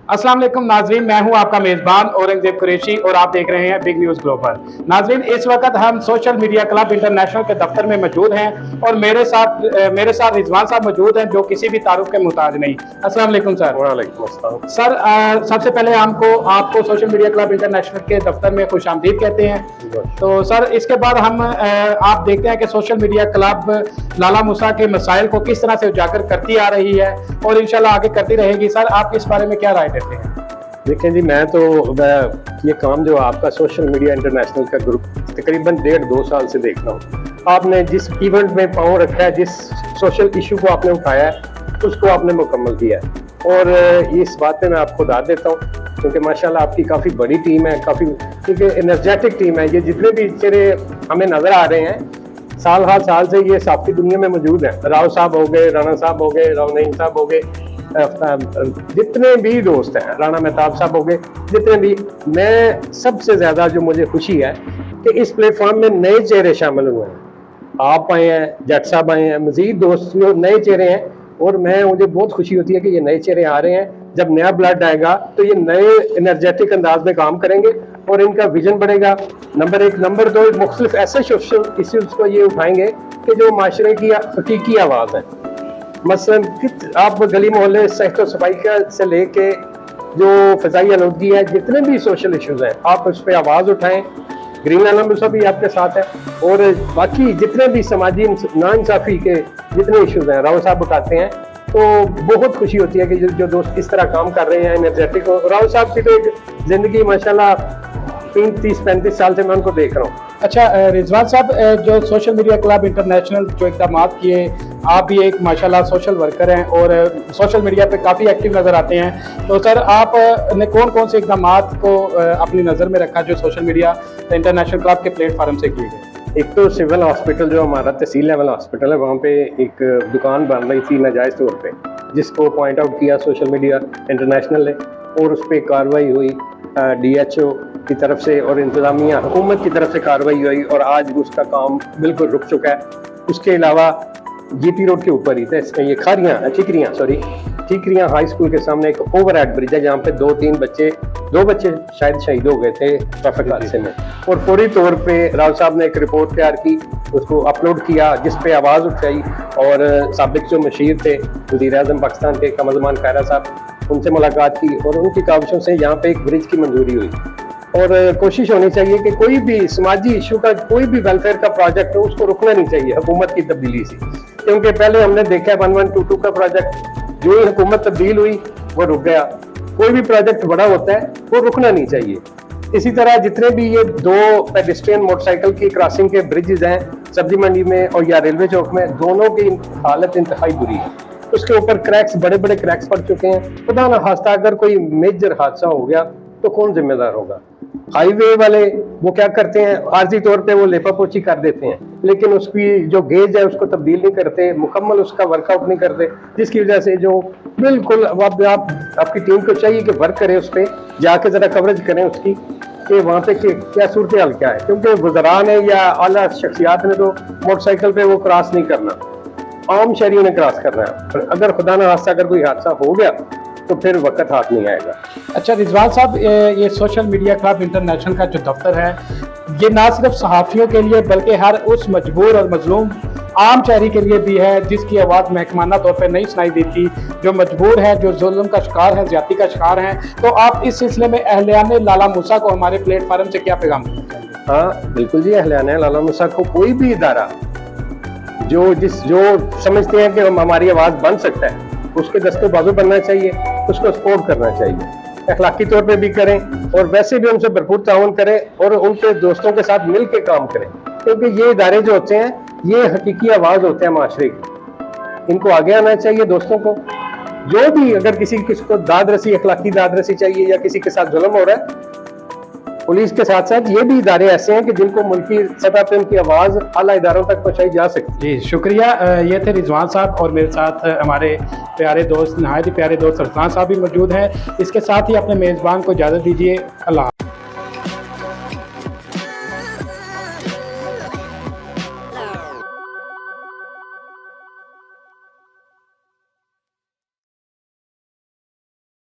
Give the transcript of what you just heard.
अस्सलाम वालेकुम नाजरीन, मैं हूं आपका मेज़बान औरंगजेब कुरैशी और आप देख रहे हैं बिग न्यूज़ ग्लोबल। नाजरीन, इस वक्त हम सोशल मीडिया क्लब इंटरनेशनल के दफ्तर में मौजूद हैं और मेरे साथ रिजवान साहब मौजूद हैं जो किसी भी तारुफ के मुताज नहीं। अस्सलाम वालेकुम सर। वालेकुम अस्सलाम सर, सबसे पहले आपको सोशल मीडिया क्लब इंटरनेशनल के दफ्तर में खुशामदीद कहते हैं। तो सर, इसके बाद आप देखते हैं कि सोशल मीडिया क्लब लाला मूसा के मसाइल को किस तरह से उजागर करती आ रही है और इंशाल्लाह आगे करती रहेगी। सर, आप इस बारे में क्या राय देते हैं? देखें जी, मैं ये काम जो आपका सोशल मीडिया इंटरनेशनल का ग्रुप तकरीबन 1.5-2 साल से देख रहा हूँ। आपने जिस इवेंट में पाँव रखा है, जिस सोशल इशू को आपने उठाया है, उसको आपने मुकम्मल किया है और इस बात पे मैं आपको दाद देता हूँ क्योंकि माशाल्लाह आपकी काफ़ी बड़ी टीम है, काफ़ी क्योंकि एनर्जेटिक टीम है। ये जितने भी चेहरे हमें नज़र आ रहे हैं साल हर साल से ये साफ़ी दुनिया में मौजूद है। राव साहब हो गए, राणा साहब हो गए, राव नईम साहब हो गए, जितने भी दोस्त हैं, राणा मेहताब साहब हो गए, जितने भी, मैं सबसे ज़्यादा जो मुझे खुशी है कि इस प्लेटफॉर्म में नए चेहरे शामिल हुए हैं। आप आए हैं, जट साहब आए हैं, मज़ीद दोस्त जो नए चेहरे हैं और मुझे बहुत खुशी होती है कि ये नए चेहरे आ रहे हैं। जब नया ब्लड आएगा तो ये नए एनर्जेटिक अंदाज में काम करेंगे और इनका विजन बढ़ेगा। नंबर 1। नंबर 2, मुख्तलिफ ऐसे सोशल इश्यूज़ को ये उठाएंगे कि जो माशरे की हकीकी आवाज़ है। मसलन आप गली मोहल्ले सेहत सफाई का से लेके जो फ़िज़ाई आलूदगी है, जितने भी सोशल इश्यूज़ हैं, आप उस पर आवाज़ उठाएं। ग्रीन लाला मूसा भी आपके साथ है और बाकी जितने भी समाजी नाइंसाफ़ी के जितने इश्यूज़ हैं राव साहब उठाते हैं, तो बहुत खुशी होती है कि जो दोस्त इस तरह काम कर रहे हैं एनर्जेटिक हो। राव साहब की तो एक ज़िंदगी माशाल्लाह 30-35 साल से मैं उनको देख रहा हूँ। अच्छा रिजवान साहब, जो सोशल मीडिया क्लब इंटरनेशनल जो इक़दाम किए, आप भी एक माशाल्लाह सोशल वर्कर हैं और सोशल मीडिया पे काफ़ी एक्टिव नज़र आते हैं। तो सर, आप ने कौन कौन से इक़दाम को अपनी नज़र में रखा जो सोशल मीडिया इंटरनेशनल क्लब के प्लेटफार्म से किए गए? एक तो सिविल हॉस्पिटल जो हमारा तहसील लेवल हॉस्पिटल है, वहाँ पे एक दुकान बन रही थी नाजायज़ तौर पे, जिसको पॉइंट आउट किया सोशल मीडिया इंटरनेशनल ने और उस पर कार्रवाई हुई DHO की तरफ से और इंतज़ामिया हुकूमत की तरफ से कार्रवाई हुई और आज उसका काम बिल्कुल रुक चुका है। उसके अलावा GT रोड के ऊपर ही था ये ठीकरियाँ हाई स्कूल के सामने एक ओवर हेड ब्रिज है, जहाँ पे 2 बच्चे शायद शहीद हो गए थे ट्रैफिक हादसे में और फौरी तौर पे राव साहब ने एक रिपोर्ट तैयार की, उसको अपलोड किया, जिस पे आवाज़ उठाई और साबिक जो मशीर थे वज़ीर आज़म पाकिस्तान के कमर खैरा साहब, उनसे मुलाकात की और उनकी काविशों से यहाँ पे एक ब्रिज की मंजूरी हुई। और कोशिश होनी चाहिए कि कोई भी समाजी इशू का, कोई भी वेलफेयर का प्रोजेक्ट हो, उसको रुकना नहीं चाहिए हुकूमत की तब्दीली से, क्योंकि पहले हमने देखा 1122 का प्रोजेक्ट, जो ही हुकूमत तब्दील हुई वो रुक गया। कोई भी प्रोजेक्ट बड़ा होता है वो रुकना नहीं चाहिए। इसी तरह जितने भी ये 2 पेडेस्ट्रियन मोटरसाइकिल की क्रॉसिंग के ब्रिजेस हैं सब्जी मंडी में और या रेलवे चौक में, दोनों की हालत इंतहाई बुरी है। उसके ऊपर क्रैक्स, बड़े बड़े क्रैक्स पड़ चुके हैं। खुदा न खास्ता अगर कोई मेजर हादसा हो गया तो कौन जिम्मेदार होगा? हाईवे वाले वो क्या करते हैं, आर्जी तौर पे वो लेपा पोछी कर देते हैं, लेकिन उसकी जो गेज है उसको तब्दील नहीं करते, मुकम्मल उसका वर्कआउट नहीं करते, जिसकी वजह से जो बिल्कुल आपकी टीम को चाहिए कि वर्क करे, उस पर जाके ज़रा कवरेज करें उसकी कि वहाँ पे क्या सूरत हाल क्या है, क्योंकि वज़रा ने या आला शख्सियात ने तो मोटरसाइकिल पे वो क्रॉस नहीं करना, आम शहरियों ने क्रॉस करना है। अगर खुदा न खास्ता अगर कोई हादसा हो गया तो फिर वक्त हाथ नहीं आएगा। अच्छा रिजवान साहब, ये सोशल मीडिया क्लब इंटरनेशनल का जो दफ्तर है, ये ना सिर्फ सहाफ़ियों के लिए बल्कि हर उस मजबूर और मजलूम आम शहरी के लिए भी है जिसकी आवाज़ महकमाना तौर पर नहीं सुनाई देती, जो मजबूर है, जो जुल्म का शिकार है, ज्यादती का शिकार है। तो आप इस सिलसिले में अहलियाने लाला मूसा को हमारे प्लेटफार्म से क्या पैगाम देना चाहेंगे? हाँ बिल्कुल जी, अहलियाने लाला मूसा को कोई भी इदारा जो समझते हैं कि हमारी आवाज़ बन सकता है, उसके दस्ते बाजू बनना चाहिए, उसको सपोर्ट करना चाहिए, अखलाकी तौर पे भी करें और वैसे भी उनसे भरपूर ताउन करें और उनके दोस्तों के साथ मिल के काम करें, क्योंकि ये इदारे जो होते हैं ये हकीकी आवाज़ होते हैं माशरे की। इनको आगे आना चाहिए दोस्तों को, जो भी अगर किसी को दाद रसी, अखलाकी दाद रसी चाहिए या किसी के साथ जुल्म हो रहा है, पुलिस के साथ साथ ये भी इदारे ऐसे हैं कि जिनको मुल्की सतह पे उनकी आवाज़ आला इदारों तक पहुँचाई जा सकती है। जी शुक्रिया। ये थे रिजवान साहब और मेरे साथ हमारे प्यारे दोस्त, नहायत ही प्यारे दोस्त अरसलान साहब भी मौजूद हैं। इसके साथ ही अपने मेज़बान को इजाज़त दीजिए। अल्लाह।